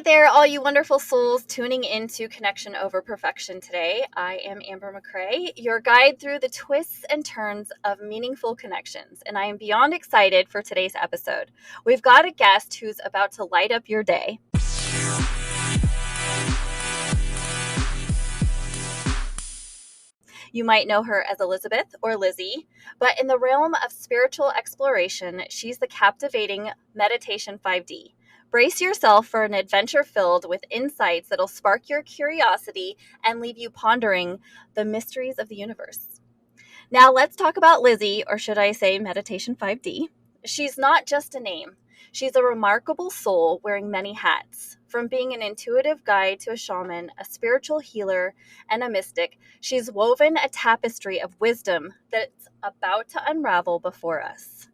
there, all you wonderful souls tuning into Connection Over Perfection today. I am Amber McCrae, your guide through the twists and turns of meaningful connections, and I am beyond excited for today's episode. We've got a guest who's about to light up your day. You might know her as Elizabeth or Lizzy, but in the realm of spiritual exploration, she's the captivating Meditation 5D. Brace yourself for an adventure filled with insights that'll spark your curiosity and leave you pondering the mysteries of the universe. Now let's talk about Lizzy, or should I say Meditation 5D. She's not just a name. She's a remarkable soul wearing many hats. From being an intuitive guide to a shaman, a spiritual healer, and a mystic, she's woven a tapestry of wisdom that's about to unravel before us.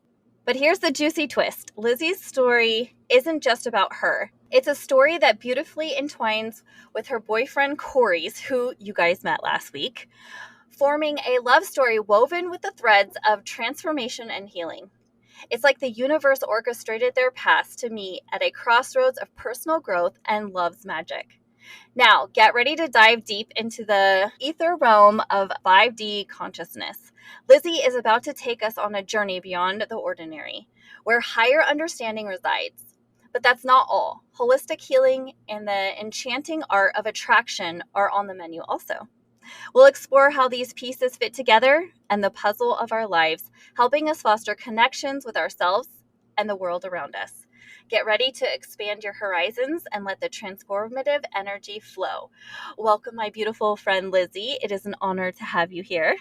But here's the juicy twist. Lizzy's story isn't just about her. It's a story that beautifully entwines with her boyfriend Corey's, who you guys met last week, forming a love story woven with the threads of transformation and healing. It's like the universe orchestrated their paths to meet at a crossroads of personal growth and love's magic. Now, get ready to dive deep into the ether realm of 5D consciousness. Lizzy is about to take us on a journey beyond the ordinary, where higher understanding resides. But that's not all. Holistic healing and the enchanting art of attraction are on the menu also. We'll explore how these pieces fit together and the puzzle of our lives, helping us foster connections with ourselves and the world around us. Get ready to expand your horizons and let the transformative energy flow. Welcome, my beautiful friend Lizzy. It is an honor to have you here.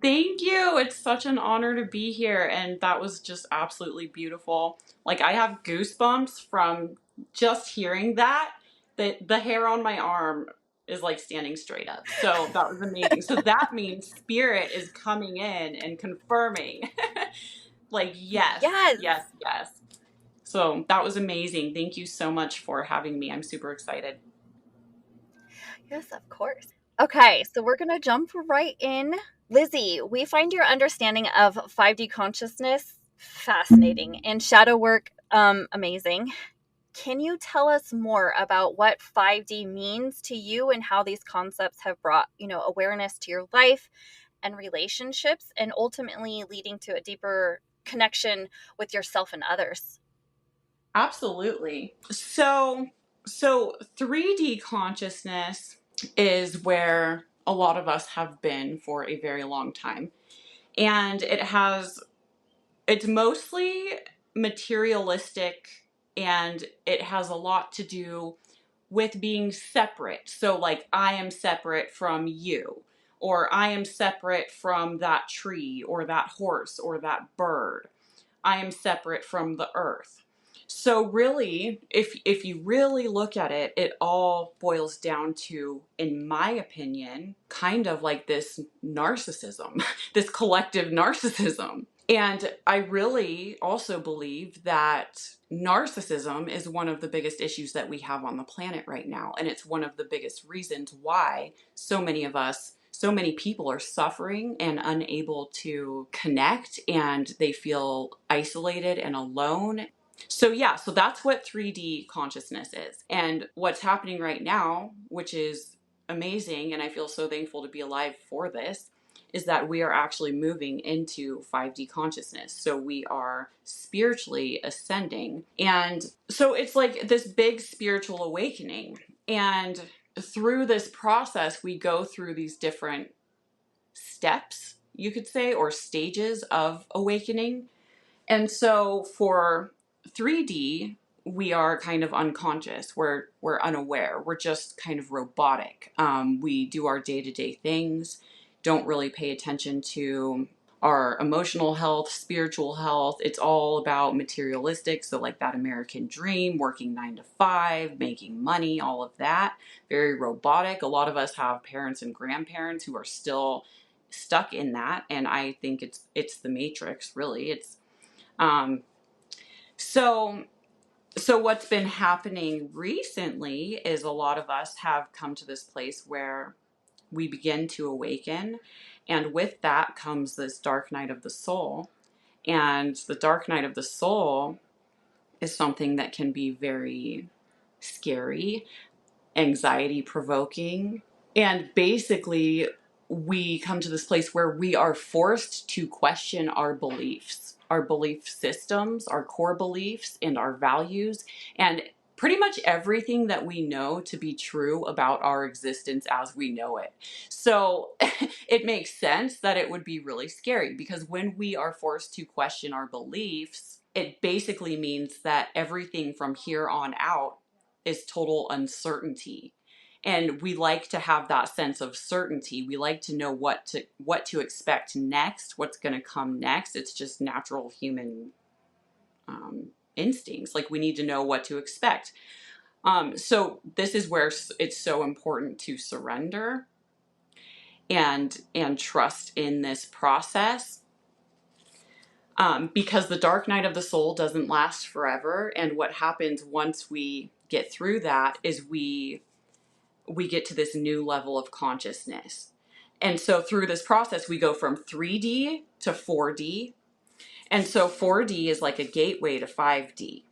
Thank you. It's such an honor to be here. And that was just absolutely beautiful. Like, I have goosebumps from just hearing that. The hair on my arm is like standing straight up. So that was amazing. So that means spirit is coming in and confirming. Like, yes, Yes. yes, yes. So that was amazing. Thank you so much for having me. I'm super excited. Yes, of course. Okay, so we're going to jump right in. Lizzy, we find your understanding of 5D consciousness fascinating and shadow work amazing. Can you tell us more about what 5D means to you and how these concepts have brought, awareness to your life and relationships and ultimately leading to a deeper connection with yourself and others? Absolutely. So 3D consciousness is where a lot of us have been for a very long time. And it's mostly materialistic, and it has a lot to do with being separate. So like, I am separate from you, or I am separate from that tree or that horse or that bird. I am separate from the earth. So really, if you really look at it, it all boils down to, in my opinion, kind of like this narcissism, this collective narcissism. And I really also believe that narcissism is one of the biggest issues that we have on the planet right now. And it's one of the biggest reasons why so many people are suffering and unable to connect, and they feel isolated and alone. So that's what 3D consciousness is. And what's happening right now, which is amazing, and I feel so thankful to be alive for this, is that we are actually moving into 5D consciousness. So we are spiritually ascending. And so it's like this big spiritual awakening. And through this process, we go through these different steps, you could say, or stages of awakening. And so for 3D, we are kind of unconscious. We're unaware. We're just kind of robotic. We do our day-to-day things, don't really pay attention to our emotional health, spiritual health. It's all about materialistic. So like that American dream, working 9 to 5, making money, all of that. Very robotic. A lot of us have parents and grandparents who are still stuck in that. And I think it's the matrix, really. It's um, so what's been happening recently is a lot of us have come to this place where we begin to awaken, and with that comes this dark night of the soul. And the dark night of the soul is something that can be very scary, anxiety provoking. And basically, we come to this place where we are forced to question our beliefs, our belief systems, our core beliefs, and our values, and pretty much everything that we know to be true about our existence as we know it. So it makes sense that it would be really scary, because when we are forced to question our beliefs, it basically means that everything from here on out is total uncertainty. And we like to have that sense of certainty. We like to know what to expect next, what's going to come next. It's just natural human instincts. Like, we need to know what to expect. So this is where it's so important to surrender and trust in this process, because the dark night of the soul doesn't last forever. And what happens once we get through that is we get to this new level of consciousness. And so through this process, we go from 3D to 4D. And so 4D is like a gateway to 5D.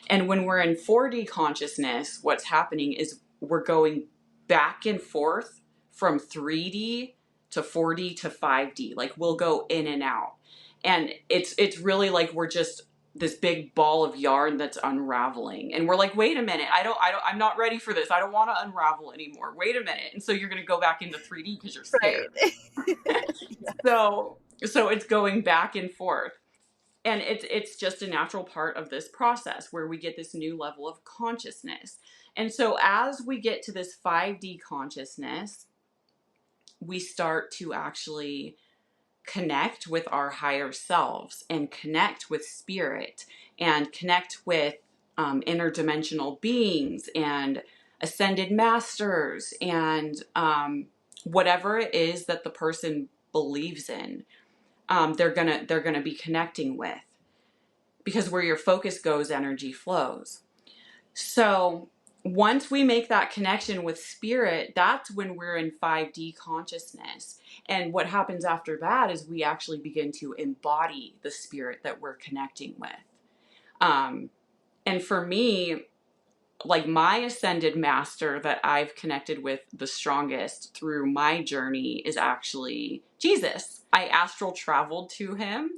And when we're in 4D consciousness, what's happening is we're going back and forth from 3D to 4D to 5D. Like, we'll go in and out. And it's really like we're just this big ball of yarn that's unraveling. And we're like, wait a minute, I'm not ready for this. I don't want to unravel anymore. Wait a minute. And so you're going to go back into 3D because you're scared. Right. So it's going back and forth. And it's just a natural part of this process where we get this new level of consciousness. And so as we get to this 5D consciousness, we start to actually connect with our higher selves and connect with spirit and connect with interdimensional beings and ascended masters and whatever it is that the person believes in. They're gonna be connecting with, because where your focus goes, energy flows. So once we make that connection with spirit, that's when we're in 5D consciousness. And what happens after that is we actually begin to embody the spirit that we're connecting with. And for me, like, my ascended master that I've connected with the strongest through my journey is actually Jesus. I astral traveled to him.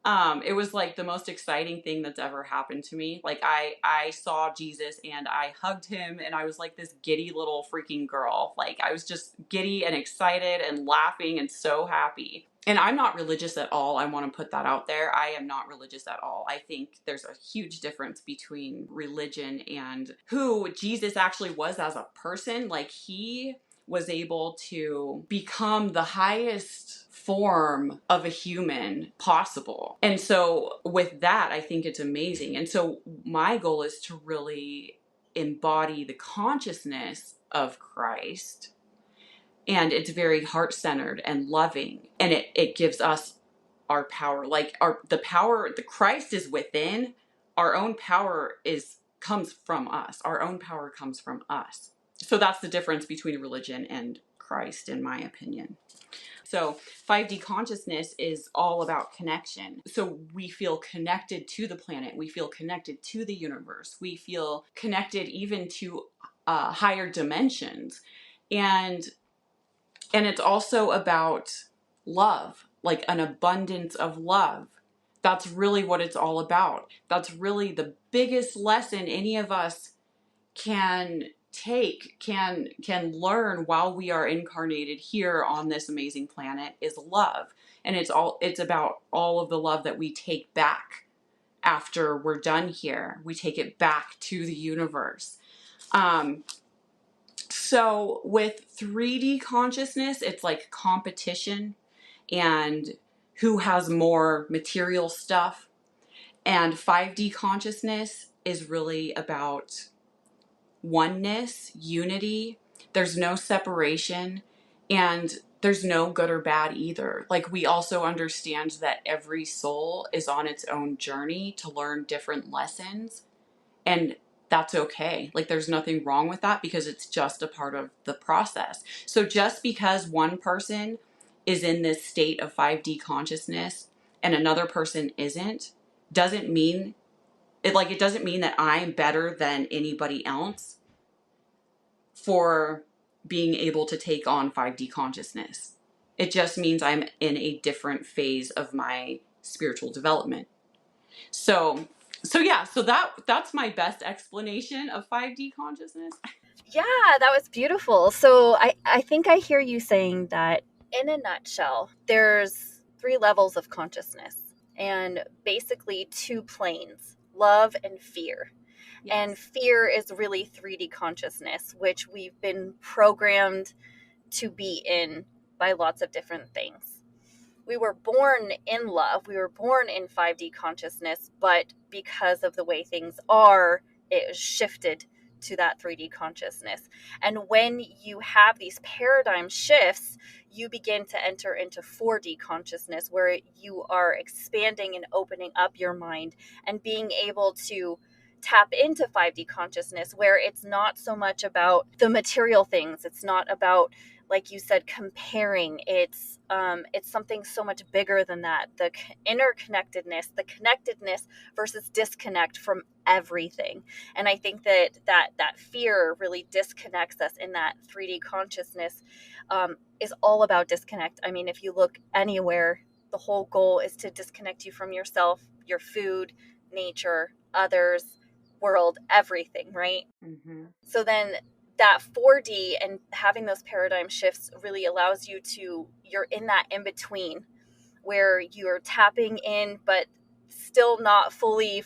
It was like the most exciting thing that's ever happened to me. Like, I saw Jesus and I hugged him, and I was like this giddy little freaking girl. Like, I was just giddy and excited and laughing and so happy. And I'm not religious at all. I want to put that out there. I am not religious at all. I think there's a huge difference between religion and who Jesus actually was as a person. Like, he was able to become the highest form of a human possible. And so with that, I think it's amazing. And so my goal is to really embody the consciousness of Christ. And it's very heart-centered and loving. And it gives us our power. Like, the power, the Christ is within. Our own power comes from us. Our own power comes from us. So that's the difference between religion and Christ, in my opinion. So 5D consciousness is all about connection. So we feel connected to the planet. We feel connected to the universe. We feel connected even to higher dimensions. And it's also about love, like an abundance of love. That's really what it's all about. That's really the biggest lesson any of us can learn while we are incarnated here on this amazing planet, is love. And it's about all of the love that we take back after we're done here. We take it back to the universe. So with 3D consciousness, it's like competition and who has more material stuff. And 5D consciousness is really about oneness, unity. There's no separation, and there's no good or bad either. Like, we also understand that every soul is on its own journey to learn different lessons, and that's okay. Like, there's nothing wrong with that, because it's just a part of the process. So just because one person is in this state of 5D consciousness and another person isn't, doesn't mean it doesn't mean that I'm better than anybody else. for being able to take on 5D consciousness. It just means I'm in a different phase of my spiritual development. So that's my best explanation of 5D consciousness. Yeah, that was beautiful. So I think I hear you saying that in a nutshell, there's three levels of consciousness and basically two planes, love and fear. And Yes. fear is really 3D consciousness, which we've been programmed to be in by lots of different things. We were born in love, we were born in 5D consciousness, but because of the way things are, it shifted to that 3D consciousness. And when you have these paradigm shifts, you begin to enter into 4D consciousness, where you are expanding and opening up your mind and being able to tap into 5D consciousness, where it's not so much about the material things. It's not about, like you said, comparing. It's something so much bigger than that. The interconnectedness, the connectedness versus disconnect from everything. And I think that fear really disconnects us in that 3D consciousness, is all about disconnect. I mean, if you look anywhere, the whole goal is to disconnect you from yourself, your food, nature, others, world, everything, right? Mm-hmm. So then that 4D and having those paradigm shifts really allows you to, you're in that in between where you're tapping in, but still not fully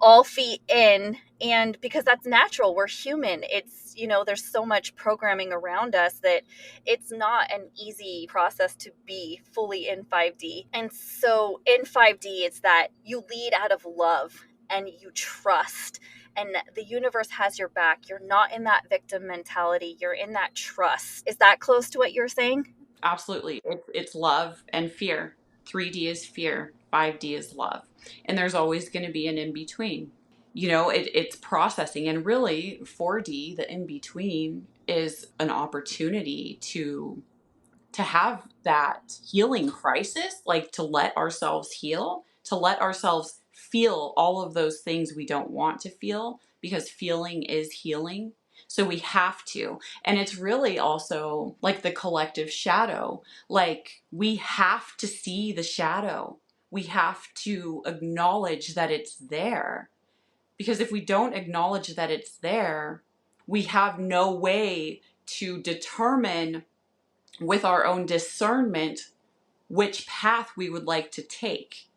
all feet in. And because that's natural, we're human. It's, there's so much programming around us that it's not an easy process to be fully in 5D. And so in 5D, it's that you lead out of love and you trust, and the universe has your back. You're not in that victim mentality, you're in that trust. Is that close to what you're saying? Absolutely. It's love and fear. 3D is fear, 5D is love. And there's always going to be an in between. It's processing. And really, 4D, the in between, is an opportunity to have that healing crisis, like to let ourselves heal, to let ourselves feel all of those things we don't want to feel, because feeling is healing. So we have to. And it's really also like the collective shadow. Like we have to see the shadow. We have to acknowledge that it's there. Because if we don't acknowledge that it's there, we have no way to determine with our own discernment which path we would like to take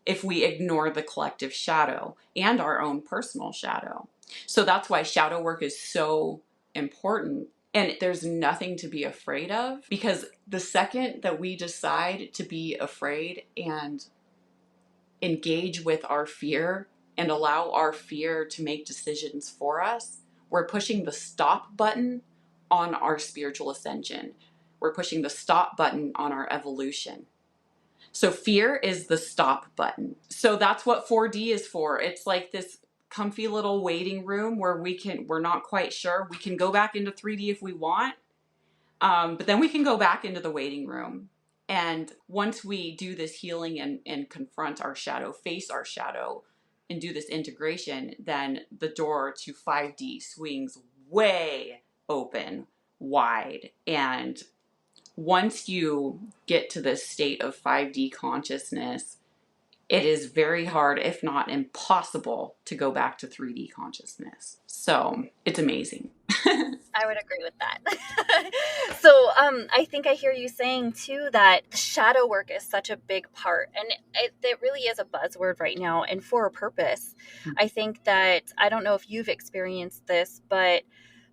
if we ignore the collective shadow and our own personal shadow. So that's why shadow work is so important. And there's nothing to be afraid of, because the second that we decide to be afraid and engage with our fear and allow our fear to make decisions for us, we're pushing the stop button on our spiritual ascension. We're pushing the stop button on our evolution. So fear is the stop button. So that's what 4D is for. It's like this comfy little waiting room where we're not quite sure. We can go back into 3D if we want, but then we can go back into the waiting room. And once we do this healing and confront our shadow, face our shadow, and do this integration, then the door to 5D swings way open, wide. And once you get to this state of 5D consciousness, it is very hard, if not impossible, to go back to 3D consciousness. So it's amazing. I would agree with that. So I think I hear you saying too that shadow work is such a big part, and it really is a buzzword right now, and for a purpose. I think that, I don't know if you've experienced this, but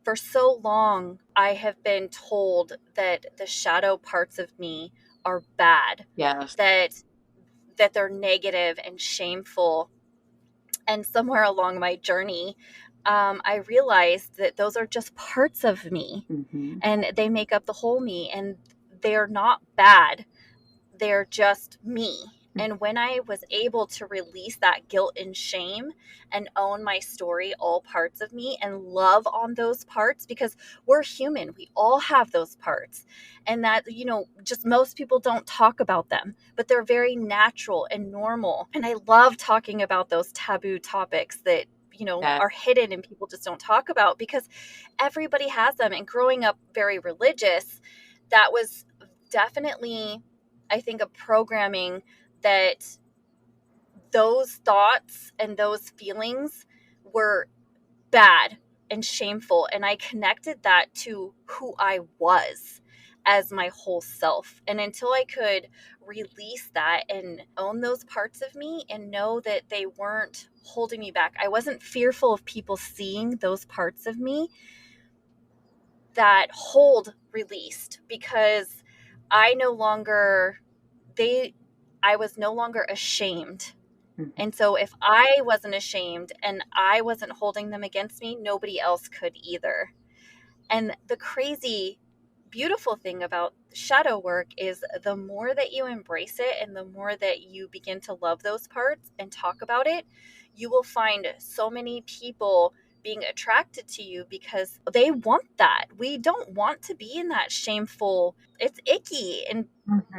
for so long I have been told that the shadow parts of me are bad, Yes. that they're negative and shameful. And somewhere along my journey, I realized that those are just parts of me, Mm-hmm. and they make up the whole me, and they're not bad. They're just me. And when I was able to release that guilt and shame and own my story, all parts of me, and love on those parts, because we're human, we all have those parts. And that, just most people don't talk about them, but they're very natural and normal. And I love talking about those taboo topics that Yeah. are hidden and people just don't talk about, because everybody has them. And growing up very religious, that was definitely, I think, a programming that those thoughts and those feelings were bad and shameful. And I connected that to who I was as my whole self. And until I could release that and own those parts of me and know that they weren't holding me back, I wasn't fearful of people seeing those parts of me, that hold released, because I no longer, they, I was no longer ashamed. Mhm. And so if I wasn't ashamed and I wasn't holding them against me, nobody else could either. And the crazy, beautiful thing about shadow work is the more that you embrace it and the more that you begin to love those parts and talk about it, you will find so many people being attracted to you because they want that. We don't want to be in that shameful, it's icky and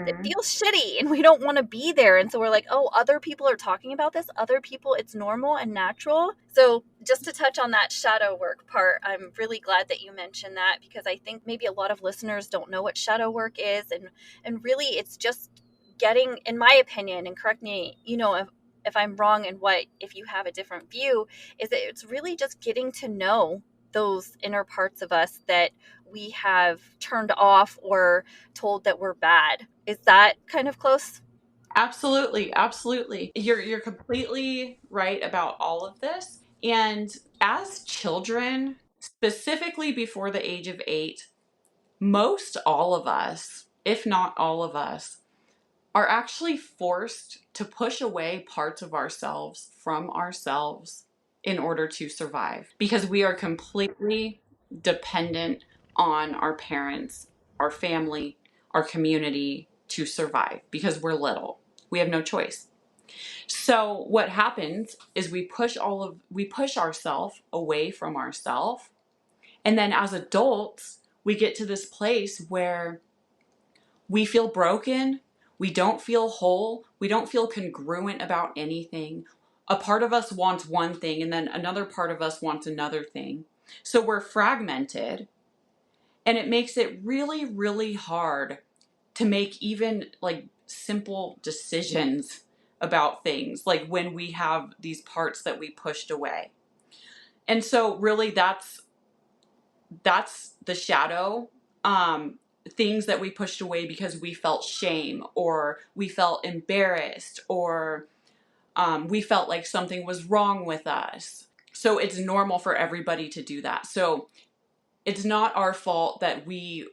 it Mhm. feels shitty and we don't want to be there. And so we're like, oh, other people are talking about this. Other people, it's normal and natural. So just to touch on that shadow work part, I'm really glad that you mentioned that, because I think maybe a lot of listeners don't know what shadow work is. And really it's just getting, in my opinion, and correct me, if I'm wrong and what, if you have a different view, is that it's really just getting to know those inner parts of us that we have turned off or told that we're bad. Is that kind of close? Absolutely, absolutely. You're completely right about all of this. And as children, specifically before the age of 8, most all of us, if not all of us, are actually forced to push away parts of ourselves from ourselves in order to survive, because we are completely dependent on our parents, our family, our community to survive because we're little. We have no choice. So what happens is we push ourselves away from ourselves, and then as adults, we get to this place where we feel broken. We don't feel whole. We don't feel congruent about anything. A part of us wants one thing, and then another part of us wants another thing. So we're fragmented, and it makes it really, really hard to make even like simple decisions about things, like when we have these parts that we pushed away. And so, really, that's the shadow, things that we pushed away because we felt shame or we felt embarrassed or we felt like something was wrong with us. So it's normal for everybody to do that. So it's not our fault that we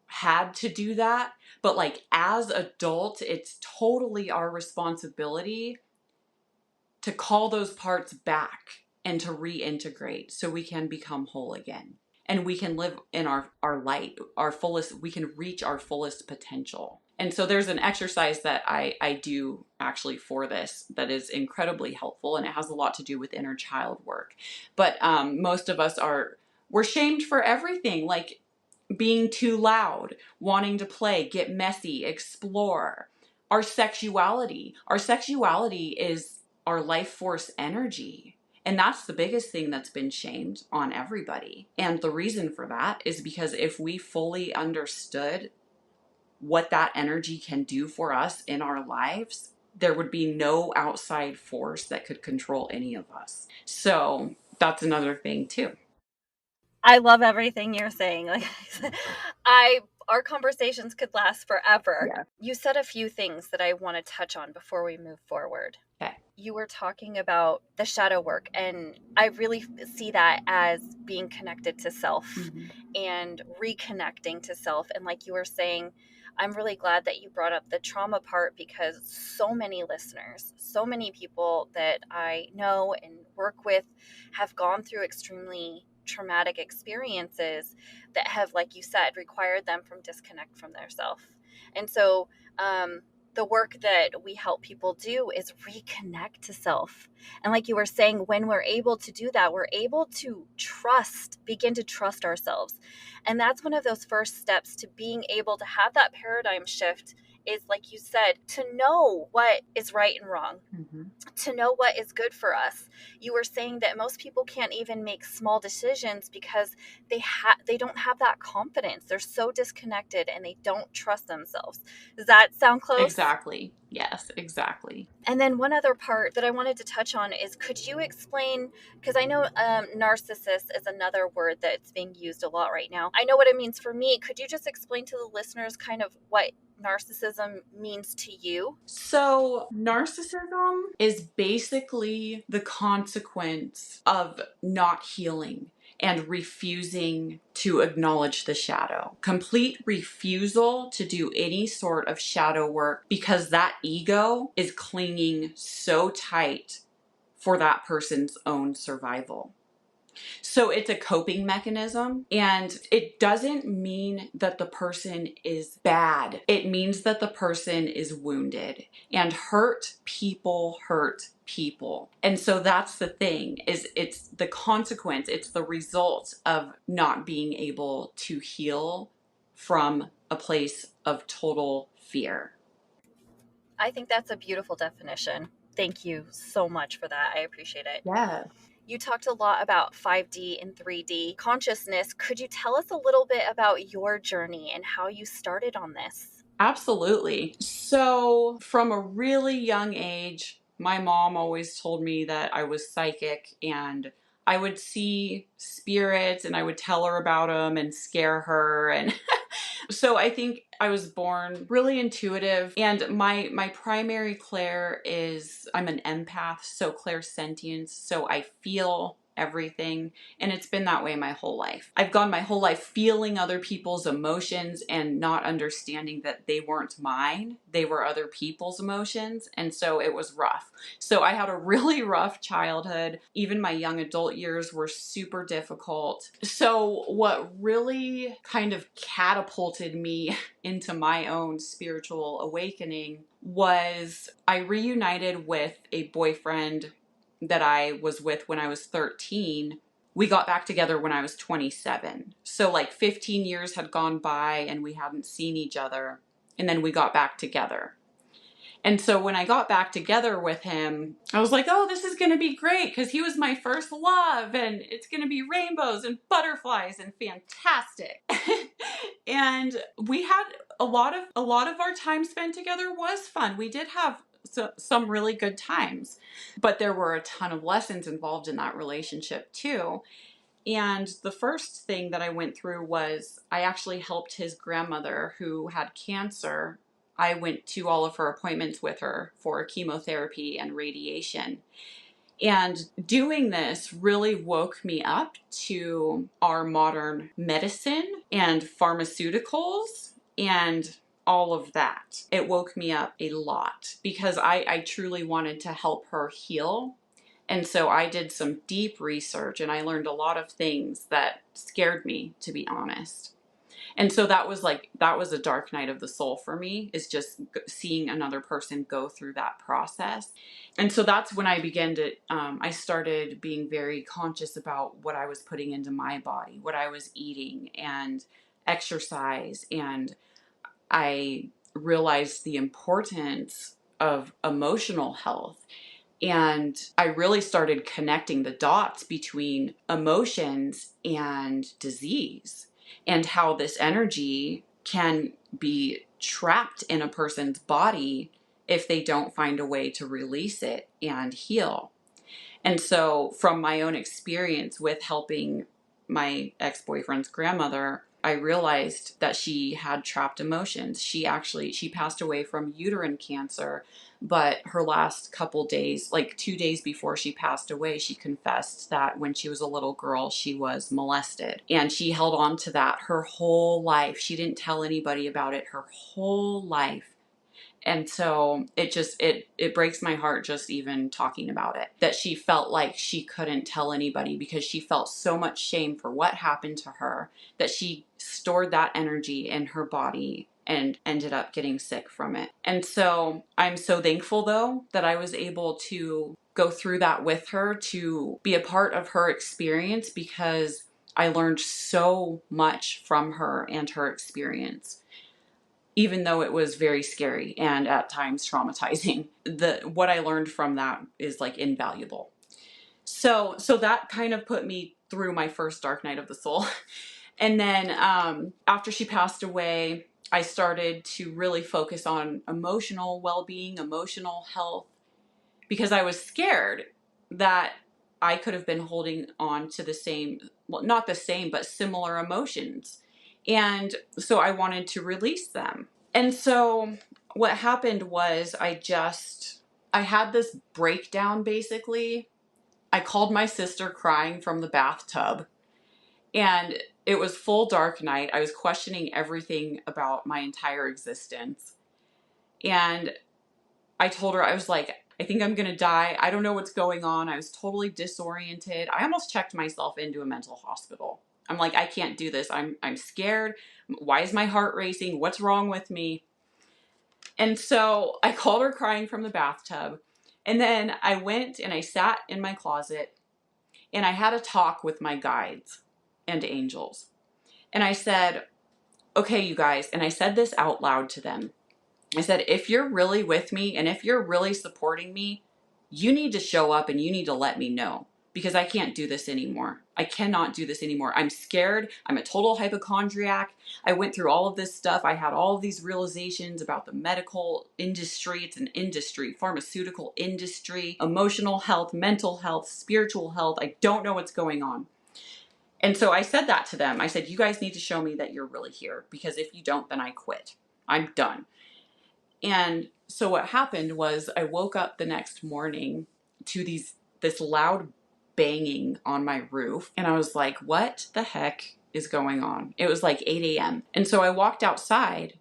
had to do that, but like as adults, it's totally our responsibility to call those parts back and to reintegrate so we can become whole again, and we can live in our light, our fullest, we can reach our fullest potential. And so there's an exercise that I do actually for this that is incredibly helpful, and it has a lot to do with inner child work. But most of us we're shamed for everything, like being too loud, wanting to play, get messy, explore. Our sexuality is our life force energy. And that's the biggest thing that's been shamed on everybody. And the reason for that is because if we fully understood what that energy can do for us in our lives, there would be no outside force that could control any of us. So that's another thing too. I love everything you're saying. Like I said, our conversations could last forever. Yeah. You said a few things that I want to touch on before we move forward. Okay. You were talking about the shadow work, and I really see that as being connected to self Mm-hmm. and reconnecting to self. And like you were saying, I'm really glad that you brought up the trauma part, because so many listeners, so many people that I know and work with have gone through extremely traumatic experiences that have, like you said, required them from disconnect from their self. And so the work that we help people do is reconnect to self. And like you were saying, when we're able to do that, we're able to begin to trust ourselves. And that's one of those first steps to being able to have that paradigm shift is, like you said, to know what is right and wrong, Mm-hmm. to know what is good for us. You were saying that most people can't even make small decisions because they don't have that confidence. They're so disconnected and they don't trust themselves. Does that sound close? Exactly. Yes, exactly. And then one other part that I wanted to touch on is, could you explain, because I know narcissist is another word that's being used a lot right now. I know what it means for me. Could you just explain to the listeners kind of what narcissism means to you? So, narcissism is basically the consequence of not healing and refusing to acknowledge the shadow. Complete refusal to do any sort of shadow work because that ego is clinging so tight for that person's own survival. So it's a coping mechanism, and it doesn't mean that the person is bad. It means that the person is wounded, and hurt people hurt people. And so that's the thing, is it's the consequence, it's the result of not being able to heal from a place of total fear. I think that's a beautiful definition. Thank you so much for that. I appreciate it. Yeah. You talked a lot about 5D and 3D consciousness. Could you tell us a little bit about your journey and how you started on this? Absolutely. So, from a really young age, my mom always told me that I was psychic, and I would see spirits and I would tell her about them and scare her. And so I think I was born really intuitive, and my primary clair is I'm an empath, so clairsentience, so I feel everything, and it's been that way my whole life. I've gone my whole life feeling other people's emotions and not understanding that they weren't mine, they were other people's emotions, and so it was rough. So I had a really rough childhood. Even my young adult years were super difficult. So what really kind of catapulted me into my own spiritual awakening was I reunited with a boyfriend that I was with when I was 13. We got back together when I was 27. So like 15 years had gone by and we hadn't seen each other. And then we got back together. And so when I got back together with him, I was like, oh, this is going to be great because he was my first love and it's going to be rainbows and butterflies and fantastic. And we had a lot of our time spent together was fun. We did have some really good times, but there were a ton of lessons involved in that relationship too. And the first thing that I went through was I actually helped his grandmother who had cancer. I went to all of her appointments with her for chemotherapy and radiation. And doing this really woke me up to our modern medicine and pharmaceuticals and all of that. It woke me up a lot because I truly wanted to help her heal. And so I did some deep research and I learned a lot of things that scared me, to be honest. And so that was a dark night of the soul for me, is just seeing another person go through that process. And so that's when I began to, I started being very conscious about what I was putting into my body, what I was eating, and exercise. And I realized the importance of emotional health. And I really started connecting the dots between emotions and disease, and how this energy can be trapped in a person's body if they don't find a way to release it and heal. And so, from my own experience with helping my ex-boyfriend's grandmother, I realized that she had trapped emotions. She passed away from uterine cancer, but her last couple days, like 2 days before she passed away, she confessed that when she was a little girl, she was molested. And she held on to that her whole life. She didn't tell anybody about it her whole life. And so it breaks my heart just even talking about it, that she felt like she couldn't tell anybody because she felt so much shame for what happened to her, that she stored that energy in her body and ended up getting sick from it. And so I'm so thankful though that I was able to go through that with her, to be a part of her experience, because I learned so much from her and her experience. even though it was very scary and at times traumatizing. What I learned from that is like invaluable. So that kind of put me through my first dark night of the soul. And then after she passed away, I started to really focus on emotional well-being, emotional health, because I was scared that I could have been holding on to the same, well, not the same, but similar emotions. And so I wanted to release them. And so what happened was I had this breakdown basically. I called my sister crying from the bathtub, and it was full dark night. I was questioning everything about my entire existence. And I told her, I was like, I think I'm going to die. I don't know what's going on. I was totally disoriented. I almost checked myself into a mental hospital. I'm like, I can't do this. I'm scared. Why is my heart racing? What's wrong with me? And so I called her crying from the bathtub. And then I went and I sat in my closet and I had a talk with my guides and angels. And I said, okay, you guys, and I said this out loud to them. I said, if you're really with me and if you're really supporting me, you need to show up and you need to let me know, because I can't do this anymore. I cannot do this anymore. I'm scared. I'm a total hypochondriac. I went through all of this stuff. I had all of these realizations about the medical industry. It's an industry, pharmaceutical industry, emotional health, mental health, spiritual health. I don't know what's going on. And so I said that to them. I said, you guys need to show me that you're really here, because if you don't, then I quit. I'm done. And so what happened was I woke up the next morning to this loud banging on my roof. And I was like, what the heck is going on? It was like 8 a.m. And so I walked outside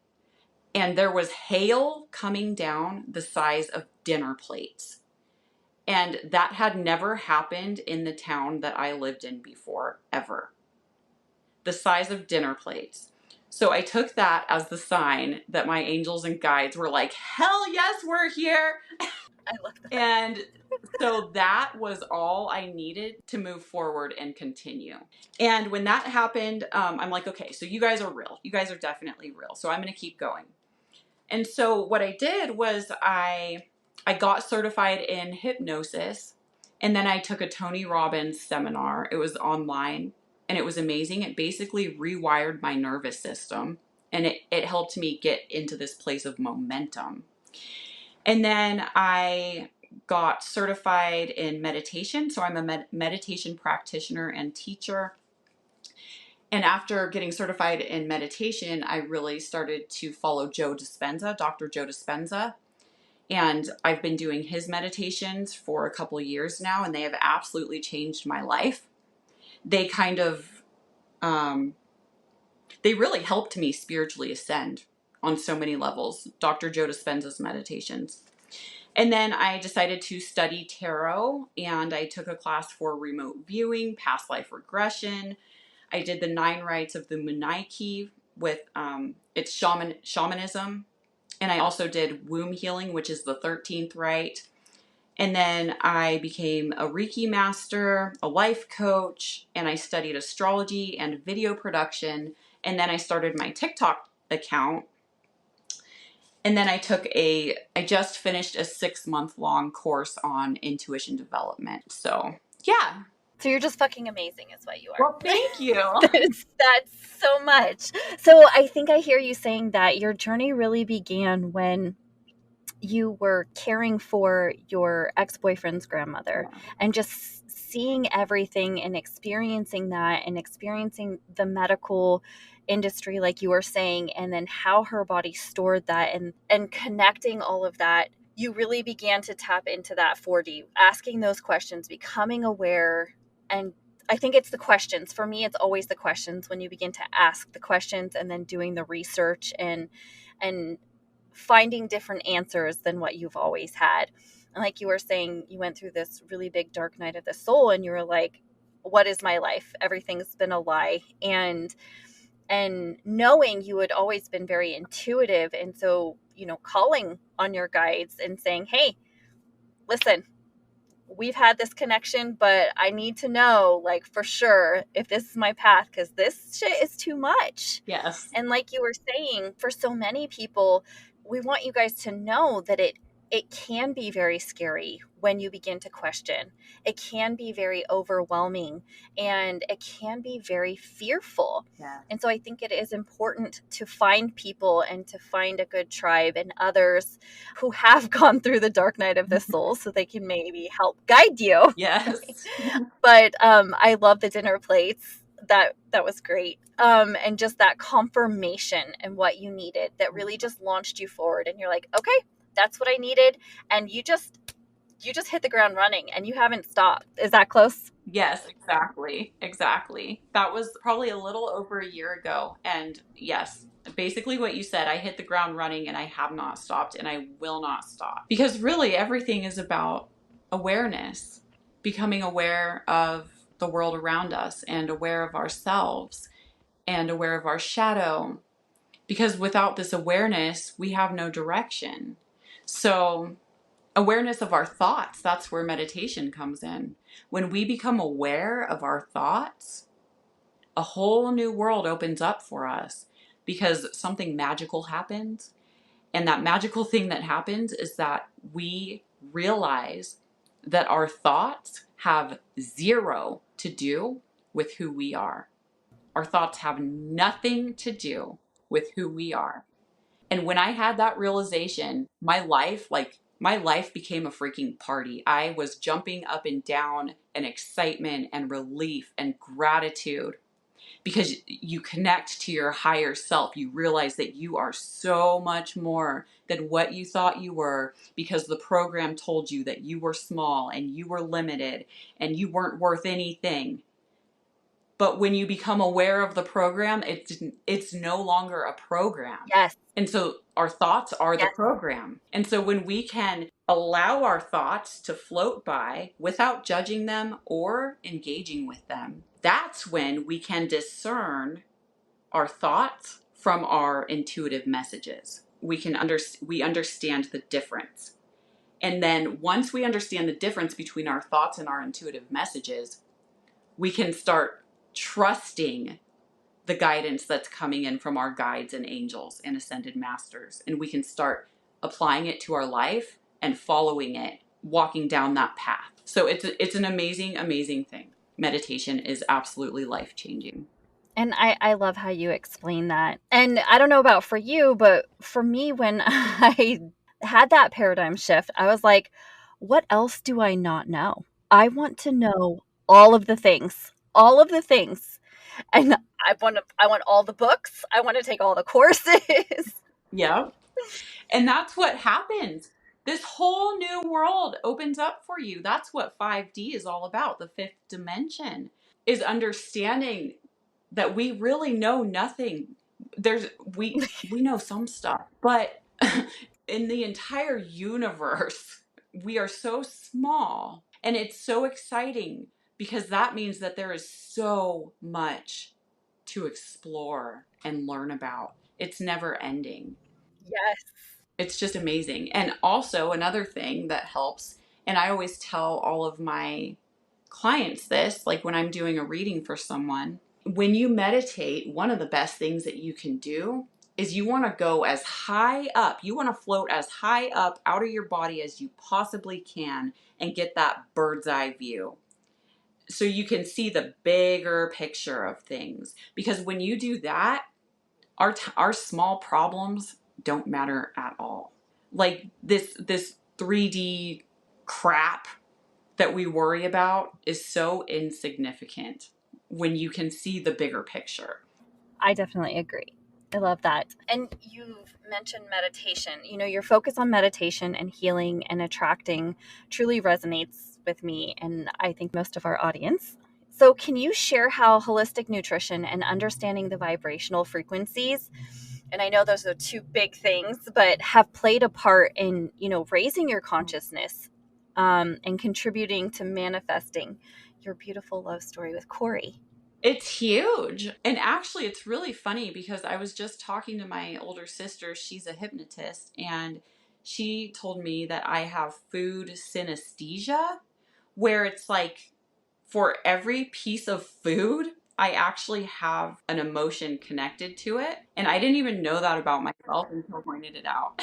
and there was hail coming down the size of dinner plates. And that had never happened in the town that I lived in before, ever. The size of dinner plates. So I took that as the sign that my angels and guides were like, hell yes, we're here. I love that. And so that was all I needed to move forward and continue. And when that happened, I'm like, okay, so you guys are real. You guys are definitely real. So I'm going to keep going. And so what I did was I got certified in hypnosis, and then I took a Tony Robbins seminar. It was online and it was amazing. It basically rewired my nervous system, and it helped me get into this place of momentum. And then I got certified in meditation. So I'm a meditation practitioner and teacher. And after getting certified in meditation, I really started to follow Dr. Joe Dispenza. And I've been doing his meditations for a couple of years now, and they have absolutely changed my life. They kind of, they really helped me spiritually ascend on so many levels, Dr. Joe Dispenza's meditations. And then I decided to study tarot, and I took a class for remote viewing, past life regression. I did the 9 rites of the Munaiki with it's shamanism. And I also did womb healing, which is the 13th rite. And then I became a Reiki master, a life coach, and I studied astrology and video production. And then I started my TikTok account. And then I just finished a 6-month-long course on intuition development. So, yeah. So you're just fucking amazing is what you are. Well, thank you. That's so much. So I think I hear you saying that your journey really began when you were caring for your ex-boyfriend's grandmother, and just seeing everything and experiencing that and experiencing the medical industry like you were saying, and then how her body stored that, and connecting all of that. You really began to tap into that 4D, asking those questions, becoming aware. And I think it's the questions. For me, it's always the questions. When you begin to ask the questions and then doing the research and finding different answers than what you've always had. And like you were saying, you went through this really big dark night of the soul, and you were like, what is my life? Everything's been a lie. And knowing you had always been very intuitive, and so, calling on your guides and saying, hey, listen, we've had this connection, but I need to know, like, for sure if this is my path, because this shit is too much. Yes. And like you were saying, for so many people, we want you guys to know that it can be very scary when you begin to question. It can be very overwhelming, and it can be very fearful. Yes. And so I think it is important to find people and to find a good tribe and others who have gone through the dark night of the soul so they can maybe help guide you. Yes. But I love the dinner plates. That was great. And just that confirmation and what you needed that really just launched you forward. And you're like, okay, that's what I needed. And you just hit the ground running and you haven't stopped. Is that close? Yes, exactly. Exactly. That was probably a little over a year ago. And yes, basically what you said, I hit the ground running and I have not stopped and I will not stop. Because really everything is about awareness, becoming aware of the world around us and aware of ourselves and aware of our shadow. Because without this awareness, we have no direction. So awareness of our thoughts, that's where meditation comes in. When we become aware of our thoughts, a whole new world opens up for us because something magical happens. And that magical thing that happens is that we realize that our thoughts have zero to do with who we are. Our thoughts have nothing to do with who we are. And when I had that realization, my life became a freaking party. I was jumping up and down in excitement and relief and gratitude because you connect to your higher self. You realize that you are so much more than what you thought you were because the program told you that you were small and you were limited and you weren't worth anything. But when you become aware of the program, it's no longer a program. Yes. And so our thoughts are the Yes. program. And so when we can allow our thoughts to float by without judging them or engaging with them, that's when we can discern our thoughts from our intuitive messages. We understand the difference. And then once we understand the difference between our thoughts and our intuitive messages, we can start trusting the guidance that's coming in from our guides and angels and ascended masters. And we can start applying it to our life and following it, walking down that path. So it's an amazing, amazing thing. Meditation is absolutely life changing. And I love how you explain that. And I don't know about for you, but for me, when I had that paradigm shift, I was like, what else do I not know? I want to know all of the things, all of the things. And I want all the books. I want to take all the courses. Yeah. And that's what happens. This whole new world opens up for you. That's what 5D is all about. The fifth dimension is understanding that we really know nothing. There's we know some stuff, but in the entire universe, we are so small, and it's so exciting because that means that there is so much to explore and learn about. It's never ending. Yes. It's just amazing. And also another thing that helps, and I always tell all of my clients this, like when I'm doing a reading for someone, when you meditate, one of the best things that you can do is you want to go as high up. You want to float as high up out of your body as you possibly can and get that bird's eye view. So you can see the bigger picture of things. Because when you do that, our small problems don't matter at all. Like this 3D crap that we worry about is so insignificant when you can see the bigger picture. I definitely agree. I love that. And you've mentioned meditation. You know, your focus on meditation and healing and attracting truly resonates with me and I think most of our audience. So, can you share how holistic nutrition and understanding the vibrational frequencies, and I know those are two big things, but have played a part in, you know, raising your consciousness and contributing to manifesting your beautiful love story with Corey? It's huge. And actually, it's really funny because I was just talking to my older sister. She's a hypnotist, and she told me that I have food synesthesia, where it's like for every piece of food, I actually have an emotion connected to it. And I didn't even know that about myself until I pointed it out.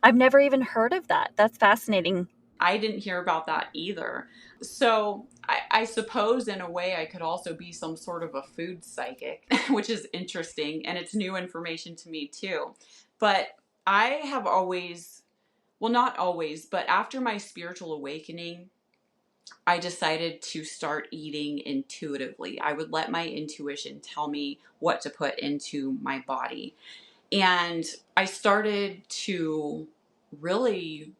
I've never even heard of that. That's fascinating. I didn't hear about that either. So I suppose in a way I could also be some sort of a food psychic, which is interesting. And it's new information to me too. But I have always, well, not always, but after my spiritual awakening, I decided to start eating intuitively. I would let my intuition tell me what to put into my body. And I started to really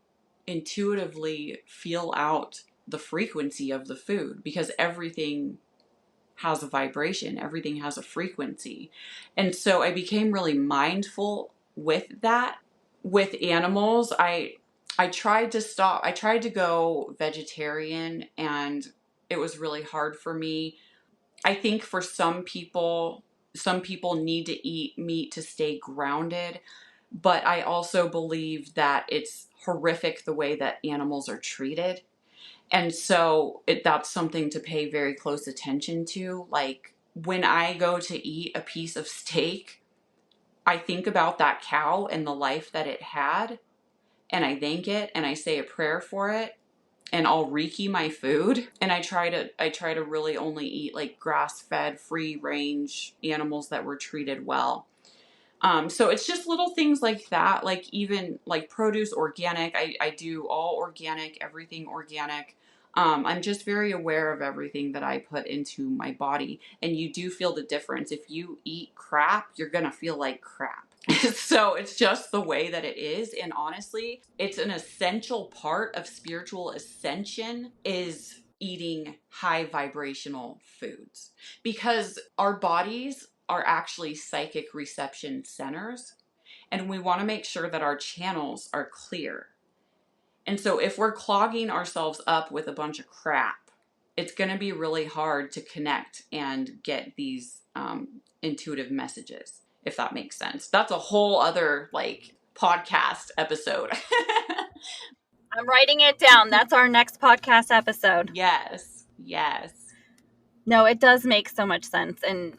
intuitively feel out the frequency of the food, because everything has a vibration, everything has a frequency. And so I became really mindful with that. With animals, I tried to stop. I tried to go vegetarian, and it was really hard for me. I think for some people need to eat meat to stay grounded, but I also believe that it's horrific the way that animals are treated. And so that's something to pay very close attention to. Like when I go to eat a piece of steak, I think about that cow and the life that it had, and I thank it and I say a prayer for it, and I'll reiki my food. And I try to really only eat like grass-fed, free-range animals that were treated well. So it's just little things like that, like even like produce, organic. I do all organic, everything organic. I'm just very aware of everything that I put into my body. And you do feel the difference. If you eat crap, you're going to feel like crap. So it's just the way that it is. And honestly, it's an essential part of spiritual ascension is eating high vibrational foods, because our bodies are actually psychic reception centers, and we want to make sure that our channels are clear. And so if we're clogging ourselves up with a bunch of crap, it's going to be really hard to connect and get these intuitive messages, if that makes sense. That's a whole other like podcast episode. I'm writing it down. That's our next podcast episode. Yes, yes. No, it does make so much sense. And,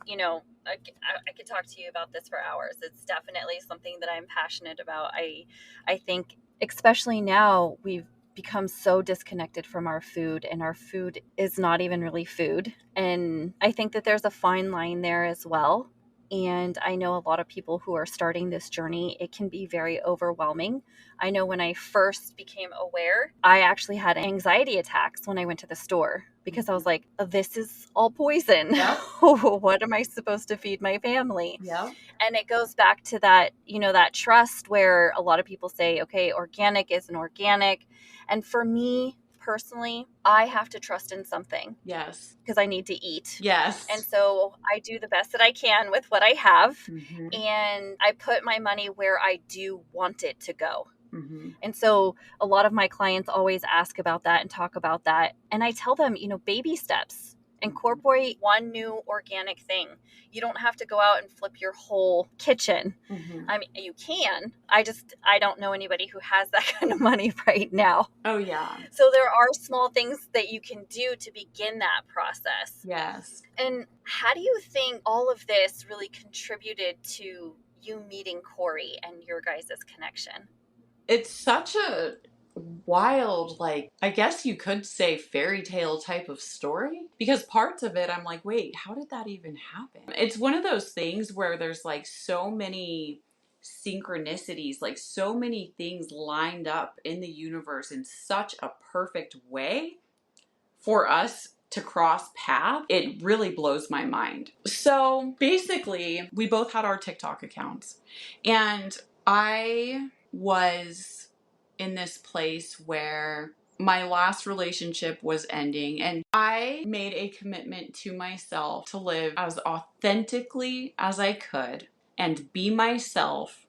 I could talk to you about this for hours. It's definitely something that I'm passionate about. I think, especially now, we've become so disconnected from our food, and our food is not even really food. And I think that there's a fine line there as well. And I know a lot of people who are starting this journey, it can be very overwhelming. I know when I first became aware, I actually had anxiety attacks when I went to the store, because I was like, this is all poison. Yep. What am I supposed to feed my family? Yep. And it goes back to that, that trust where a lot of people say, okay, organic isn't organic. And for me personally, I have to trust in something. Yes. Because I need to eat. Yes. And so I do the best that I can with what I have. Mm-hmm. And I put my money where I do want it to go. Mm-hmm. And so a lot of my clients always ask about that and talk about that. And I tell them, baby steps. Incorporate one new organic thing. You don't have to go out and flip your whole kitchen. Mm-hmm. I mean, you can. I don't know anybody who has that kind of money right now. Oh, yeah. So there are small things that you can do to begin that process. Yes. And how do you think all of this really contributed to you meeting Corey and your guys' connection? It's such a wild, like, I guess you could say fairy tale type of story, because parts of it I'm like, wait, how did that even happen? It's one of those things where there's like so many synchronicities, like so many things lined up in the universe in such a perfect way for us to cross paths. It really blows my mind. So basically, we both had our TikTok accounts, and I was in this place where my last relationship was ending, and I made a commitment to myself to live as authentically as I could and be myself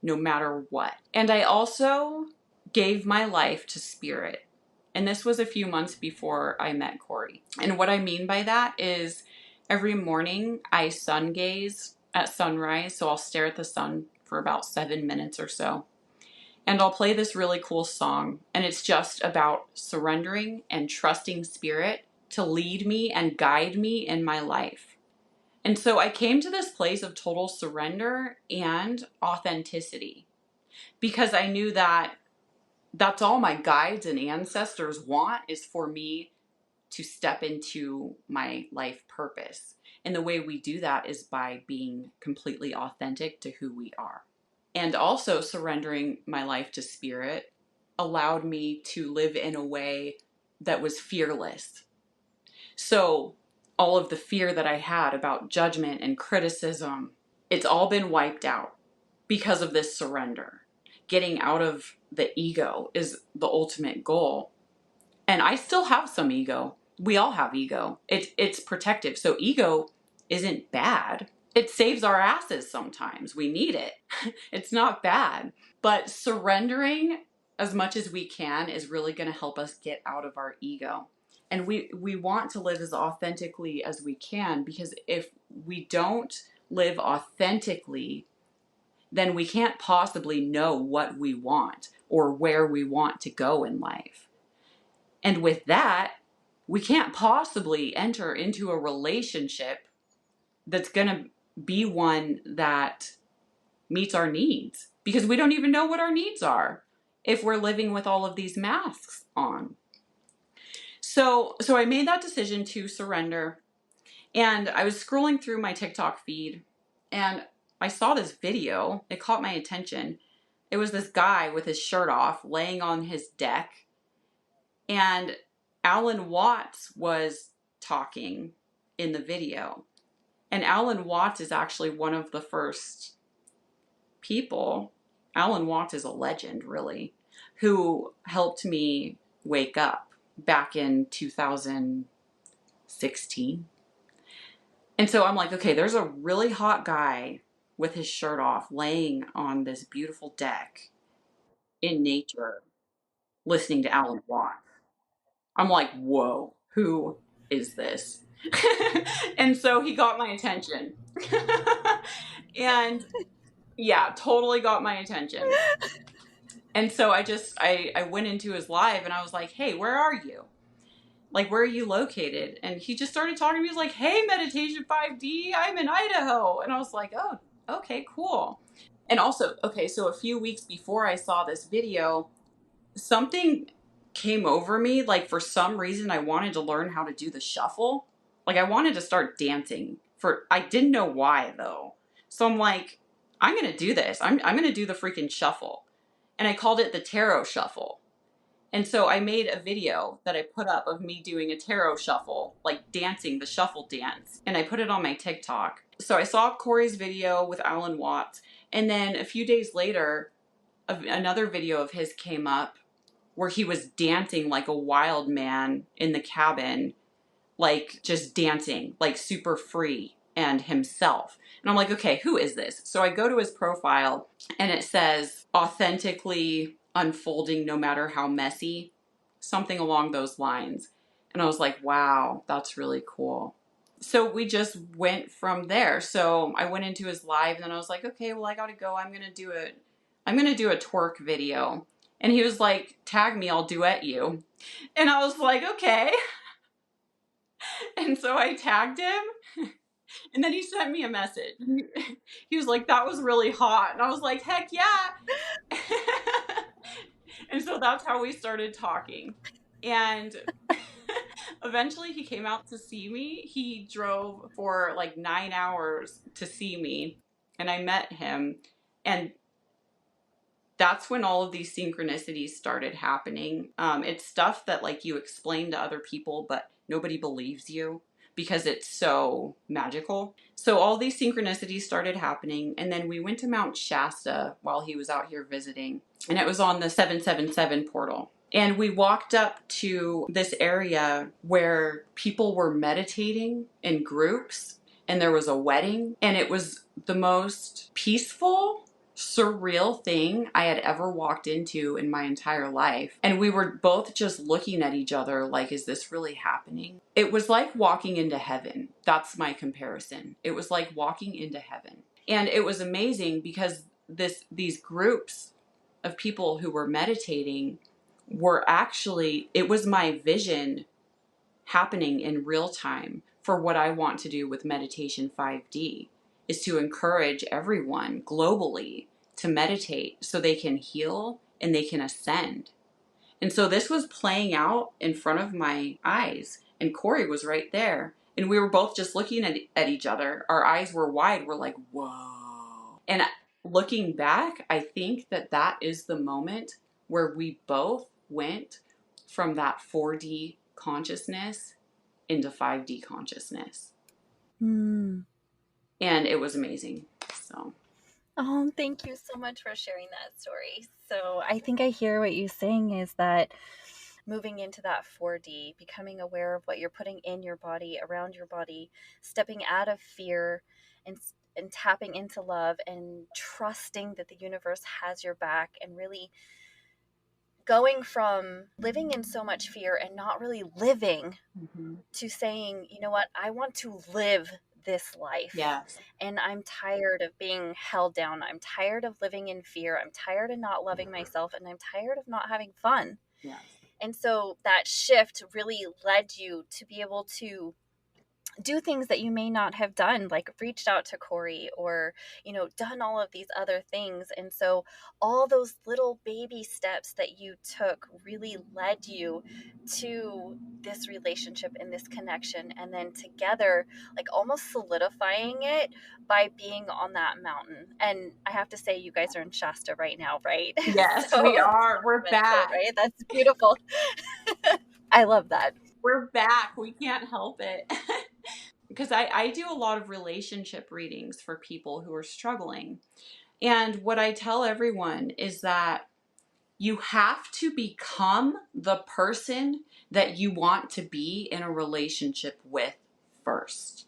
no matter what. And I also gave my life to spirit. And this was a few months before I met Corey. And what I mean by that is every morning I sun gaze at sunrise. So I'll stare at the sun for about 7 minutes or so. And I'll play this really cool song, and it's just about surrendering and trusting spirit to lead me and guide me in my life. And so I came to this place of total surrender and authenticity because I knew that that's all my guides and ancestors want, is for me to step into my life purpose. And the way we do that is by being completely authentic to who we are. And also surrendering my life to spirit allowed me to live in a way that was fearless. So all of the fear that I had about judgment and criticism, it's all been wiped out because of this surrender. Getting out of the ego is the ultimate goal. And I still have some ego. We all have ego. It's protective. So ego isn't bad. It saves our asses sometimes. We need it. It's not bad. But surrendering as much as we can is really going to help us get out of our ego. And we want to live as authentically as we can, because if we don't live authentically, then we can't possibly know what we want or where we want to go in life. And with that, we can't possibly enter into a relationship that's going to be one that meets our needs, because we don't even know what our needs are if we're living with all of these masks on. So I made that decision to surrender, and I was scrolling through my TikTok feed, and I saw this video. It caught my attention. It was this guy with his shirt off laying on his deck, and Alan Watts was talking in the video. And Alan Watts is actually one of the first people. Alan Watts is a legend, really, who helped me wake up back in 2016. And so I'm like, okay, there's a really hot guy with his shirt off laying on this beautiful deck in nature listening to Alan Watts. I'm like, whoa, who is this? And so he got my attention. And yeah, totally got my attention. And so I went into his live and I was like, hey, where are you? Like, where are you located? And he just started talking to me. He was like, hey, Meditation 5D, I'm in Idaho. And I was like, oh, okay, cool. And also, okay, so a few weeks before I saw this video, something came over me. Like, for some reason, I wanted to learn how to do the shuffle. Like, I wanted to start dancing. I didn't know why, though. So I'm like, I'm going to do this. I'm going to do the freaking shuffle. And I called it the tarot shuffle. And so I made a video that I put up of me doing a tarot shuffle, like dancing the shuffle dance. And I put it on my TikTok. So I saw Corey's video with Alan Watts. And then a few days later, another video of his came up where he was dancing like a wild man in the cabin, like just dancing, like super free and himself. And I'm like, okay, who is this? So I go to his profile and it says authentically unfolding no matter how messy, something along those lines. And I was like, wow, that's really cool. So we just went from there. So I went into his live and then I was like, okay, well, I gotta go. I'm gonna do a twerk video. And he was like, tag me, I'll duet you. And I was like, okay. And so I tagged him, and then he sent me a message. He was like, that was really hot. And I was like, heck yeah. And so that's how we started talking. And eventually he came out to see me. He drove for like 9 hours to see me, and I met him. And that's when all of these synchronicities started happening. It's stuff that like you explain to other people, but nobody believes you because it's so magical. So all these synchronicities started happening, and then we went to Mount Shasta while he was out here visiting, and it was on the 777 portal. And we walked up to this area where people were meditating in groups, and there was a wedding, and it was the most peaceful, surreal thing I had ever walked into in my entire life. And we were both just looking at each other like, is this really happening? It was like walking into heaven. That's my comparison. It was like walking into heaven. And it was amazing because these groups of people who were meditating were actually, it was my vision happening in real time for what I want to do with Meditation 5D, is to encourage everyone globally to meditate so they can heal and they can ascend. And so this was playing out in front of my eyes, and Corey was right there. And we were both just looking at each other. Our eyes were wide. We're like, whoa. And looking back, I think that that is the moment where we both went from that 4D consciousness into 5D consciousness. Mm. And it was amazing. So. Oh, thank you so much for sharing that story. So I think I hear what you're saying is that moving into that 4D, becoming aware of what you're putting in your body, around your body, stepping out of fear and tapping into love and trusting that the universe has your back, and really going from living in so much fear and not really living Mm-hmm. to saying, you know what, I want to live this life. Yes. And I'm tired of being held down. I'm tired of living in fear. I'm tired of not loving myself, and I'm tired of not having fun. Yes. And so that shift really led you to be able to do things that you may not have done, like reached out to Corey, or, done all of these other things. And so all those little baby steps that you took really led you to this relationship and this connection. And then together, like almost solidifying it by being on that mountain. And I have to say, you guys are in Shasta right now, right? Yes, So we are. We're back. right? That's beautiful. I love that. We're back. We can't help it. Because I do a lot of relationship readings for people who are struggling. And what I tell everyone is that you have to become the person that you want to be in a relationship with first.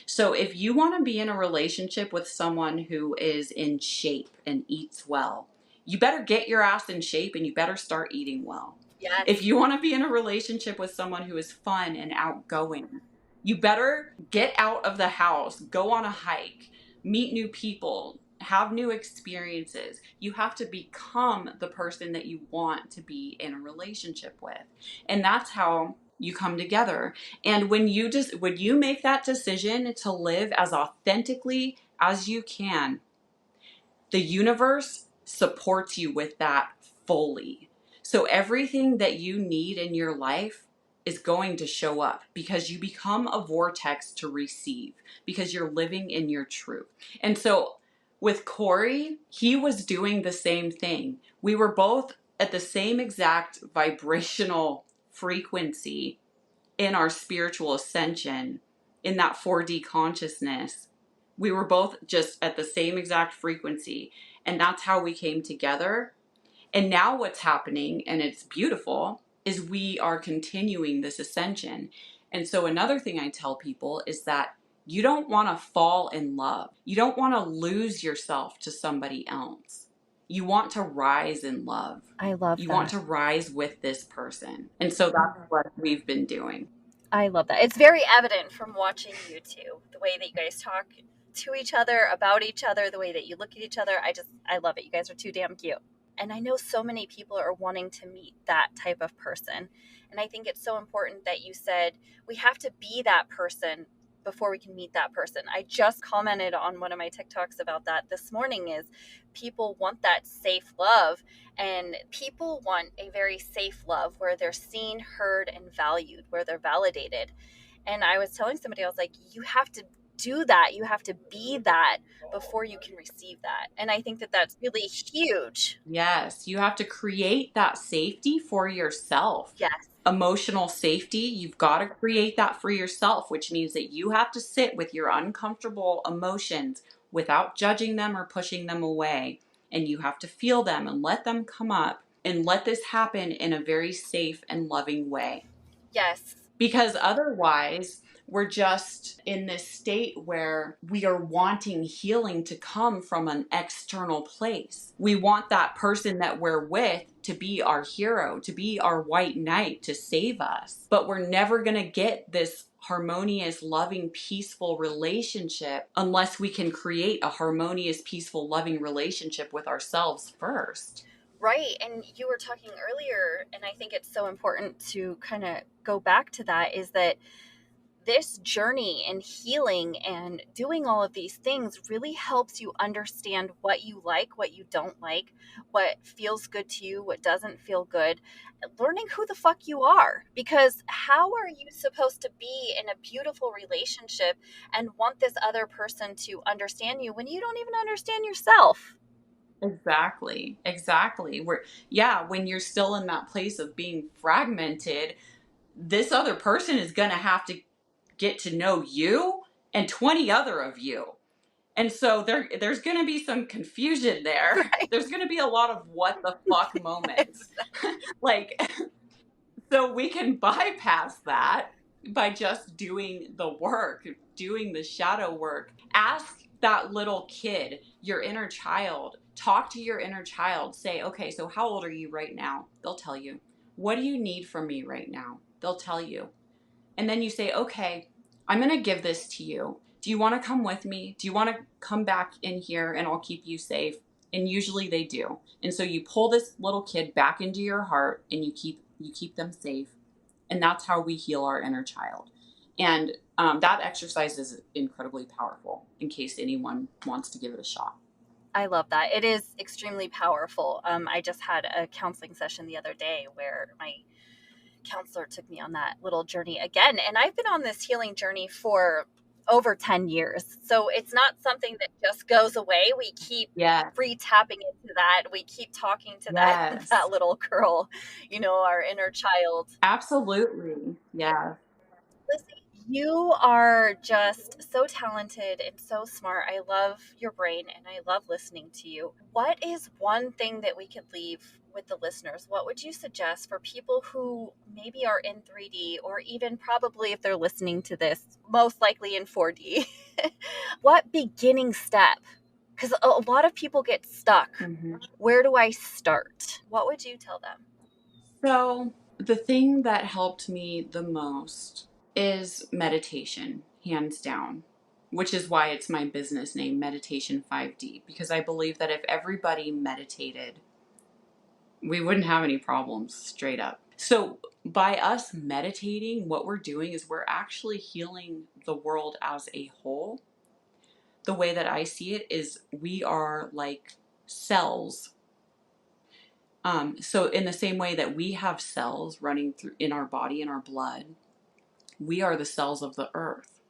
So if you want to be in a relationship with someone who is in shape and eats well, you better get your ass in shape and you better start eating well. Yes. If you want to be in a relationship with someone who is fun and outgoing, you better get out of the house, go on a hike, meet new people, have new experiences. You have to become the person that you want to be in a relationship with. And that's how you come together. And when you make that decision to live as authentically as you can, the universe supports you with that fully. So everything that you need in your life is going to show up because you become a vortex to receive, because you're living in your truth. And so with Corey, he was doing the same thing. We were both at the same exact vibrational frequency in our spiritual ascension, in that 4D consciousness. We were both just at the same exact frequency. And that's how we came together. And now what's happening, and it's beautiful, is we are continuing this ascension. And so another thing I tell people is that you don't want to fall in love. You don't want to lose yourself to somebody else. You want to rise in love. I love You that. want to rise with this person. And so that's what we've been doing. I love that. It's very evident from watching you two, the way that you guys talk to each other, about each other, the way that you look at each other. I love it. You guys are too damn cute. And I know so many people are wanting to meet that type of person. And I think it's so important that you said we have to be that person before we can meet that person. I just commented on one of my TikToks about that this morning. Is people want that safe love, and people want a very safe love where they're seen, heard, and valued, where they're validated. And I was telling somebody, I was like, you have to do that. You have to be that before you can receive that. And I think that that's really huge. Yes, you have to create that safety for yourself. Yes. Emotional safety, you've got to create that for yourself, which means that you have to sit with your uncomfortable emotions without judging them or pushing them away. And you have to feel them and let them come up and let this happen in a very safe and loving way. Yes. Because otherwise, we're just in this state where we are wanting healing to come from an external place. We want that person that we're with to be our hero, to be our white knight, to save us. But we're never going to get this harmonious, loving, peaceful relationship unless we can create a harmonious, peaceful, loving relationship with ourselves first. Right. And you were talking earlier, and I think it's so important to kind of go back to that, is that this journey and healing and doing all of these things really helps you understand what you like, what you don't like, what feels good to you, what doesn't feel good, learning who the fuck you are. Because how are you supposed to be in a beautiful relationship and want this other person to understand you when you don't even understand yourself? Exactly. Exactly. Where, yeah, when you're still in that place of being fragmented, this other person is going to have to get to know you and 20 other of you. And so there's going to be some confusion there. Right. There's going to be a lot of what the fuck moments. Like, so we can bypass that by just doing the work, doing the shadow work. Ask that little kid, your inner child, talk to your inner child. Say, okay, so how old are you right now? They'll tell you. What do you need from me right now? They'll tell you. And then you say, okay, I'm going to give this to you. Do you want to come with me? Do you want to come back in here and I'll keep you safe? And usually they do. And so you pull this little kid back into your heart and you keep them safe. And that's how we heal our inner child. And that exercise is incredibly powerful in case anyone wants to give it a shot. I love that. It is extremely powerful. I just had a counseling session the other day where my counselor took me on that little journey again. And I've been on this healing journey for over 10 years. So it's not something that just goes away. We keep Yes. free tapping into that. We keep talking to that Yes. that little girl, our inner child. Absolutely. Yeah. Lizzie, you are just so talented and so smart. I love your brain and I love listening to you. What is one thing that we could leave with the listeners? What would you suggest for people who maybe are in 3D, or even probably if they're listening to this, most likely in 4D? What beginning step? Because a lot of people get stuck. Mm-hmm. Where do I start? What would you tell them? So, the thing that helped me the most is meditation, hands down, which is why it's my business name, Meditation 5D, because I believe that if everybody meditated, we wouldn't have any problems, straight up. So, by us meditating, what we're doing is we're actually healing the world as a whole. The way that I see it is we are like cells. So in the same way that we have cells running through in our body, in our blood, we are the cells of the earth.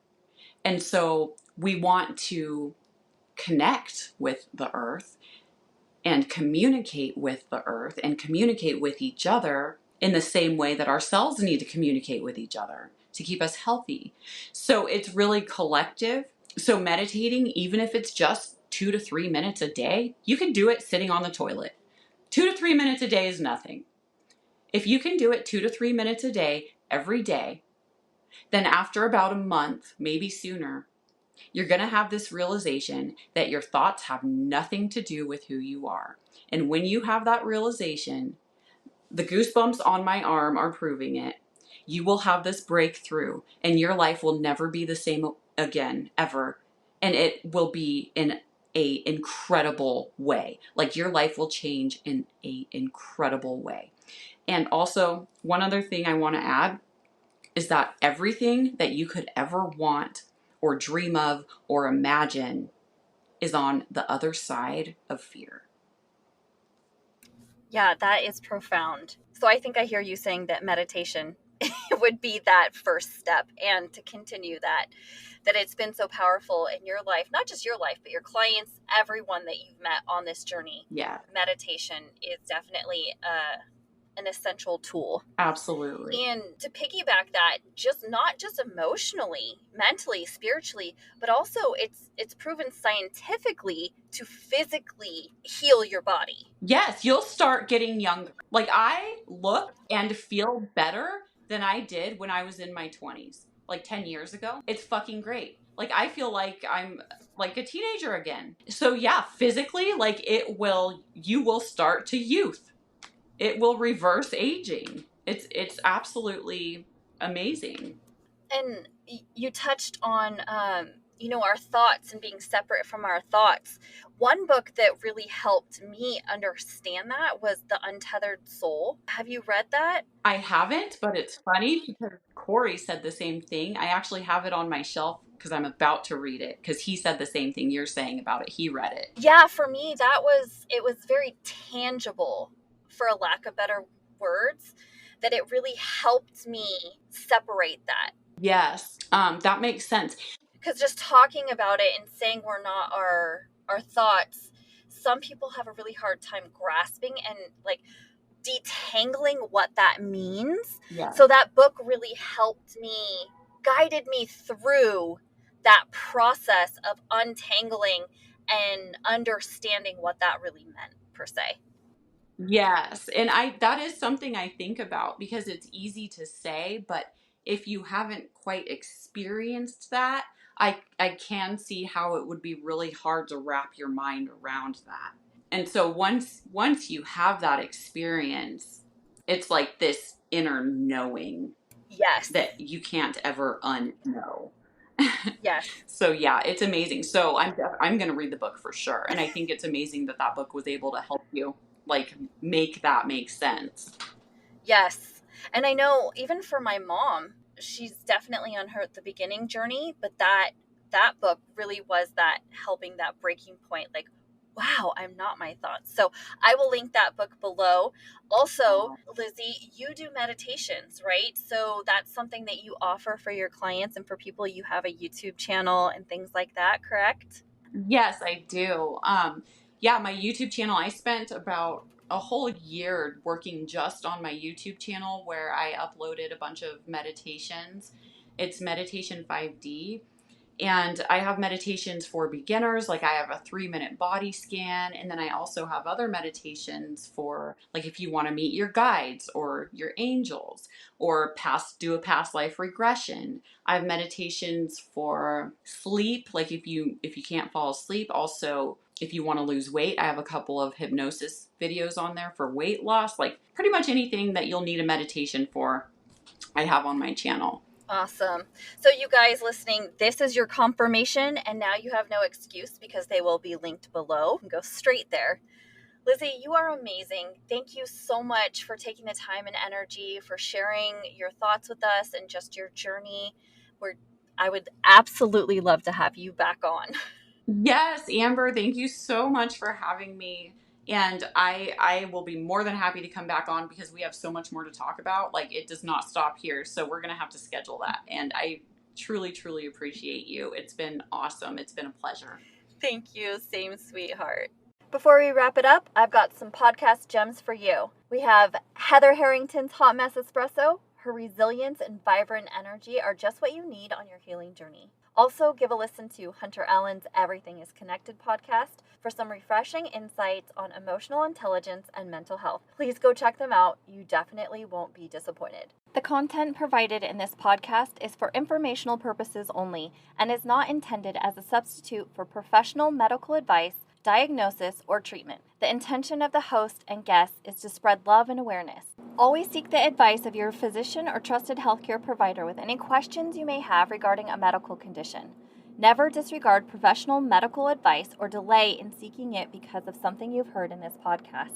And so we want to connect with the earth and communicate with the earth and communicate with each other in the same way that our cells need to communicate with each other to keep us healthy. So it's really collective. So meditating, even if it's just 2 to 3 minutes a day, you can do it sitting on the toilet. 2 to 3 minutes a day is nothing. If you can do it 2 to 3 minutes a day, every day, then after about a month, maybe sooner, you're going to have this realization that your thoughts have nothing to do with who you are. And when you have that realization, the goosebumps on my arm are proving it. You will have this breakthrough and your life will never be the same again, ever. And it will be in a incredible way. Like your life will change in a incredible way. And also, one other thing I want to add is that everything that you could ever want or dream of or imagine is on the other side of fear. Yeah, that is profound. So I think I hear you saying that meditation would be that first step, and to continue that it's been so powerful in your life, not just your life, but your clients, everyone that you've met on this journey. Yeah, Meditation is definitely an essential tool. absolutely. And to piggyback that, not just emotionally, mentally, spiritually, but also it's proven scientifically to physically heal your body. Yes, you'll start getting younger. Like I look and feel better than I did when I was in my 20s, like 10 years ago. It's fucking great. Like I feel like I'm like a teenager again. So yeah, physically, like you will start to youth. It will reverse aging. It's absolutely amazing. And you touched on our thoughts and being separate from our thoughts. One book that really helped me understand that was The Untethered Soul. Have you read that? I haven't, but it's funny because Corey said the same thing. I actually have it on my shelf because I'm about to read it because he said the same thing you're saying about it. He read it. Yeah, for me, it was very tangible, for a lack of better words, that it really helped me separate that. Yes, that makes sense. Because just talking about it and saying we're not our thoughts, some people have a really hard time grasping and like detangling what that means. Yeah. So that book really helped me, guided me through that process of untangling and understanding what that really meant, per se. Yes, and I that is something I think about because it's easy to say, but if you haven't quite experienced that, I can see how it would be really hard to wrap your mind around that. And so once you have that experience, it's like this inner knowing Yes. that you can't ever unknow. Yes. So yeah, it's amazing. So I'm going to read the book for sure, and I think it's amazing that that book was able to help you like make that make sense. Yes. And I know even for my mom, she's definitely on the beginning journey, but that book really was that helping, that breaking point, like, wow, I'm not my thoughts. So I will link that book below. Also, Lizzy, you do meditations, right? So that's something that you offer for your clients and for people. You have a YouTube channel and things like that, correct? Yes, I do. Yeah, my YouTube channel, I spent about a whole year working just on my YouTube channel where I uploaded a bunch of meditations. It's Meditation 5D. And I have meditations for beginners, like I have a 3-minute body scan. And then I also have other meditations for, like, if you want to meet your guides or your angels or do a past life regression. I have meditations for sleep, like if you can't fall asleep. Also, if you want to lose weight, I have a couple of hypnosis videos on there for weight loss. Like pretty much anything that you'll need a meditation for, I have on my channel. Awesome. So, you guys listening, this is your confirmation, and now you have no excuse because they will be linked below. Go straight there. Lizzy, you are amazing. Thank you so much for taking the time and energy, for sharing your thoughts with us and just your journey. I would absolutely love to have you back on. Yes, Amber, thank you so much for having me. And I will be more than happy to come back on because we have so much more to talk about. Like it does not stop here. So we're going to have to schedule that. And I truly, truly appreciate you. It's been awesome. It's been a pleasure. Thank you. Same, sweetheart. Before we wrap it up, I've got some podcast gems for you. We have Heather Harrington's Hot Mess Espresso. Her resilience and vibrant energy are just what you need on your healing journey. Also, give a listen to Hunter Allen's Everything is Connected podcast for some refreshing insights on emotional intelligence and mental health. Please go check them out. You definitely won't be disappointed. The content provided in this podcast is for informational purposes only and is not intended as a substitute for professional medical advice, diagnosis, or treatment. The intention of the host and guests is to spread love and awareness. Always seek the advice of your physician or trusted healthcare provider with any questions you may have regarding a medical condition. Never disregard professional medical advice or delay in seeking it because of something you've heard in this podcast.